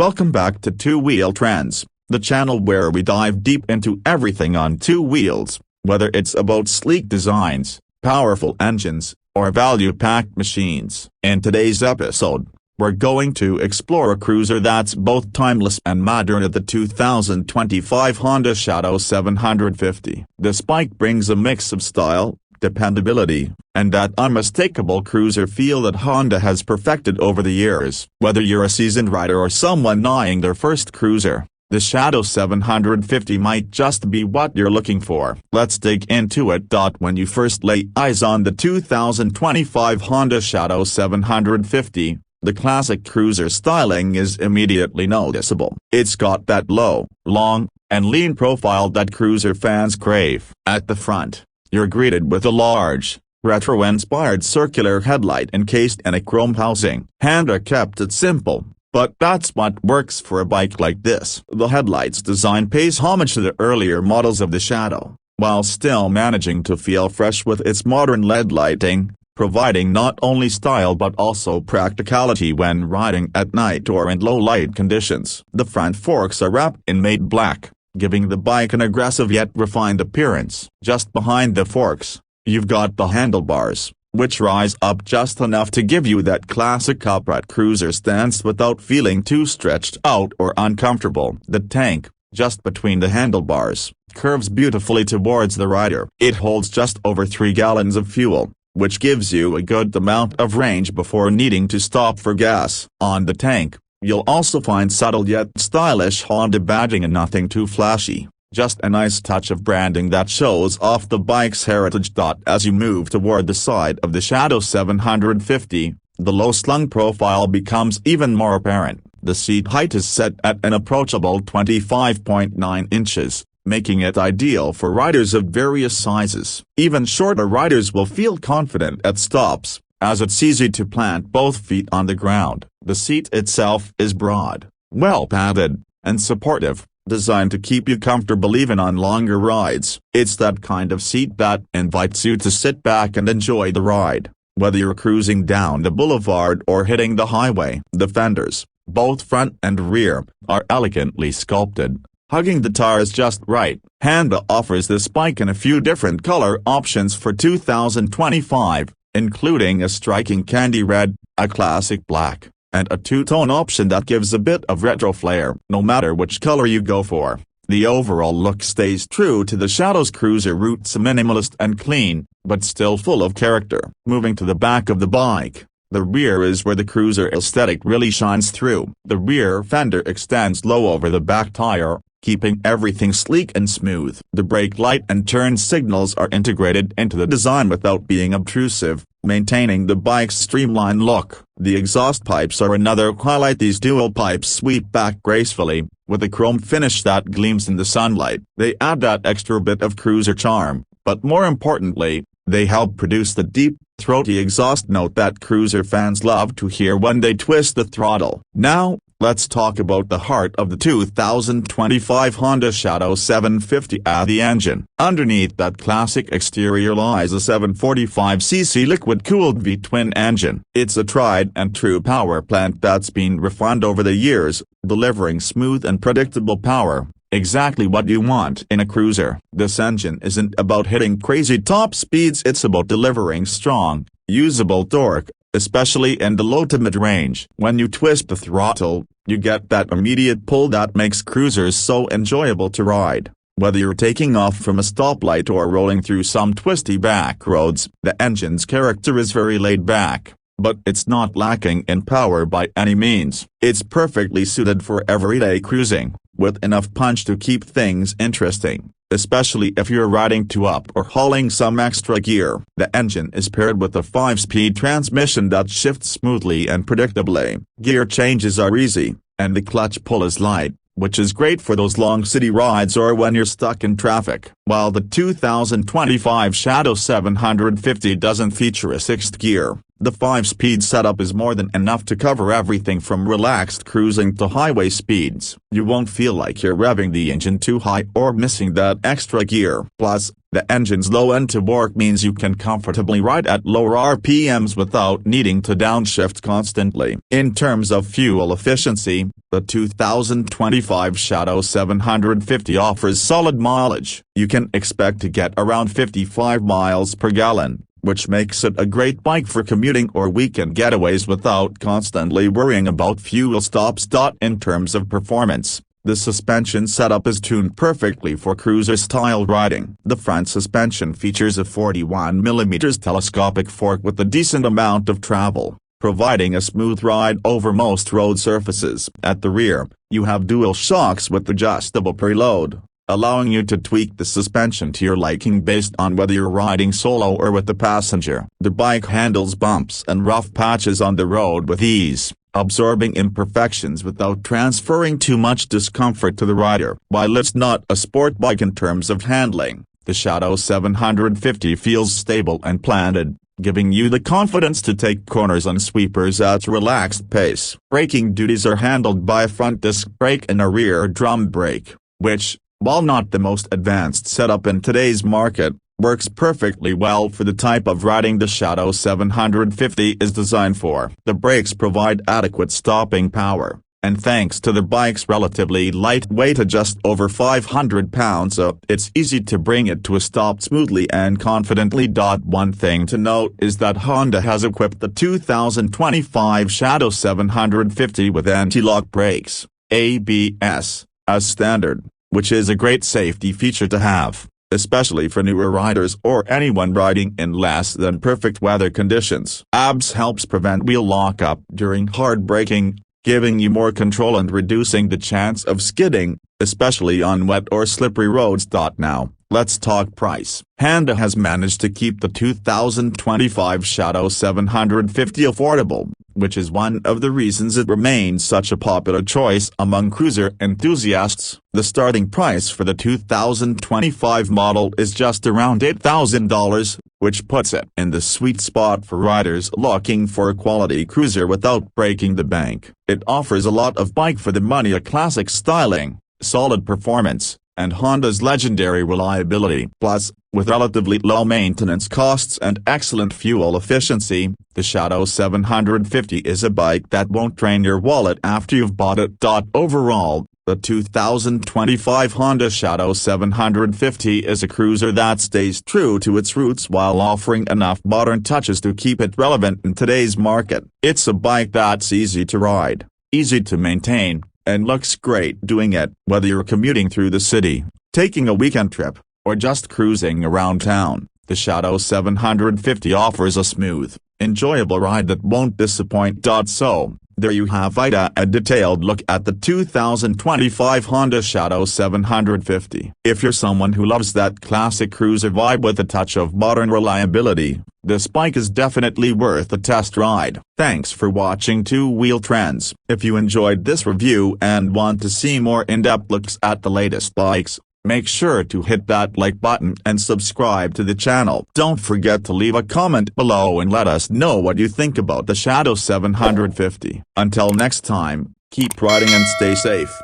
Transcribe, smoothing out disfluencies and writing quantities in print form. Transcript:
Welcome back to Two Wheel Trends, the channel where we dive deep into everything on two wheels, whether it's about sleek designs, powerful engines, or value-packed machines. In today's episode, we're going to explore a cruiser that's both timeless and modern at the 2025 Honda Shadow 750. This bike brings a mix of style, dependability, and that unmistakable cruiser feel that Honda has perfected over the years. Whether you're a seasoned rider or someone eyeing their first cruiser, the Shadow 750 might just be what you're looking for. Let's dig into it. When you first lay eyes on the 2025 Honda Shadow 750, the classic cruiser styling is immediately noticeable. It's got that low, long, and lean profile that cruiser fans crave. At the front, you're greeted with a large, retro-inspired circular headlight encased in a chrome housing. Honda kept it simple, but that's what works for a bike like this. The headlight's design pays homage to the earlier models of the Shadow, while still managing to feel fresh with its modern LED lighting, providing not only style but also practicality when riding at night or in low-light conditions. The front forks are wrapped in matte black, giving the bike an aggressive yet refined appearance. Just behind the forks, you've got the handlebars, which rise up just enough to give you that classic upright cruiser stance without feeling too stretched out or uncomfortable. The tank, just between the handlebars, curves beautifully towards the rider. It holds just over 3 gallons of fuel, which gives you a good amount of range before needing to stop for gas. On the tank, you'll also find subtle yet stylish Honda badging and nothing too flashy, just a nice touch of branding that shows off the bike's heritage. As you move toward the side of the Shadow 750, the low-slung profile becomes even more apparent. The seat height is set at an approachable 25.9 inches, making it ideal for riders of various sizes. Even shorter riders will feel confident at stops, as it's easy to plant both feet on the ground. The seat itself is broad, well-padded, and supportive, designed to keep you comfortable even on longer rides. It's that kind of seat that invites you to sit back and enjoy the ride, whether you're cruising down the boulevard or hitting the highway. The fenders, both front and rear, are elegantly sculpted, hugging the tires just right. Honda offers this bike in a few different color options for 2025, including a striking candy red, a classic black, and a two-tone option that gives a bit of retro flair. No matter which color you go for, the overall look stays true to the Shadow's cruiser roots, minimalist and clean, but still full of character. Moving to the back of the bike, the rear is where the cruiser aesthetic really shines through. The rear fender extends low over the back tire, keeping everything sleek and smooth. The brake light and turn signals are integrated into the design without being obtrusive, maintaining the bike's streamlined look. The exhaust pipes are another highlight. These dual pipes sweep back gracefully, with a chrome finish that gleams in the sunlight. They add that extra bit of cruiser charm, but more importantly, they help produce the deep, throaty exhaust note that cruiser fans love to hear when they twist the throttle. Now, let's talk about the heart of the 2025 Honda Shadow 750, the engine. Underneath that classic exterior lies a 745cc liquid-cooled V-twin engine. It's a tried-and-true power plant that's been refined over the years, delivering smooth and predictable power, exactly what you want in a cruiser. This engine isn't about hitting crazy top speeds, it's about delivering strong, usable torque, especially in the low to mid-range. When you twist the throttle, you get that immediate pull that makes cruisers so enjoyable to ride. Whether you're taking off from a stoplight or rolling through some twisty back roads, the engine's character is very laid back, but it's not lacking in power by any means. It's perfectly suited for everyday cruising, with enough punch to keep things interesting, especially if you're riding two up or hauling some extra gear. The engine is paired with a 5-speed transmission that shifts smoothly and predictably. Gear changes are easy, and the clutch pull is light, which is great for those long city rides or when you're stuck in traffic. While the 2025 Shadow 750 doesn't feature a 6th gear, The 5-speed setup is more than enough to cover everything from relaxed cruising to highway speeds. You won't feel like you're revving the engine too high or missing that extra gear. Plus, the engine's low end to torque means you can comfortably ride at lower RPMs without needing to downshift constantly. In terms of fuel efficiency, the 2025 Shadow 750 offers solid mileage. You can expect to get around 55 miles per gallon, which makes it a great bike for commuting or weekend getaways without constantly worrying about fuel stops. In terms of performance, the suspension setup is tuned perfectly for cruiser-style riding. The front suspension features a 41mm telescopic fork with a decent amount of travel, providing a smooth ride over most road surfaces. At the rear, you have dual shocks with adjustable preload, allowing you to tweak the suspension to your liking based on whether you're riding solo or with a passenger. The bike handles bumps and rough patches on the road with ease, absorbing imperfections without transferring too much discomfort to the rider. While it's not a sport bike in terms of handling, the Shadow 750 feels stable and planted, giving you the confidence to take corners and sweepers at a relaxed pace. Braking duties are handled by a front disc brake and a rear drum brake, which, while not the most advanced setup in today's market, works perfectly well for the type of riding the Shadow 750 is designed for. The brakes provide adequate stopping power, and thanks to the bike's relatively light weight at just over 500 pounds, it's easy to bring it to a stop smoothly and confidently. One thing to note is that Honda has equipped the 2025 Shadow 750 with anti-lock brakes, ABS, as standard, which is a great safety feature to have, especially for newer riders or anyone riding in less than perfect weather conditions. ABS helps prevent wheel lockup during hard braking, giving you more control and reducing the chance of skidding, especially on wet or slippery roads. Now, let's talk price. Honda has managed to keep the 2025 Shadow 750 affordable, which is one of the reasons it remains such a popular choice among cruiser enthusiasts. The starting price for the 2025 model is just around $8,000, which puts it in the sweet spot for riders looking for a quality cruiser without breaking the bank. It offers a lot of bike for the money: a classic styling, solid performance, and Honda's legendary reliability. Plus, with relatively low maintenance costs and excellent fuel efficiency, the Shadow 750 is a bike that won't drain your wallet after you've bought it. Overall, the 2025 Honda Shadow 750 is a cruiser that stays true to its roots while offering enough modern touches to keep it relevant in today's market. It's a bike that's easy to ride, easy to maintain, and looks great doing it. Whether you're commuting through the city, taking a weekend trip, or just cruising around town, the Shadow 750 offers a smooth, enjoyable ride that won't disappoint. So, there you have it, a detailed look at the 2025 Honda Shadow 750. If you're someone who loves that classic cruiser vibe with a touch of modern reliability, this bike is definitely worth a test ride. Thanks for watching Two Wheel Trends. If you enjoyed this review and want to see more in-depth looks at the latest bikes, make sure to hit that like button and subscribe to the channel. Don't forget to leave a comment below and let us know what you think about the Shadow 750. Until next time, keep riding and stay safe.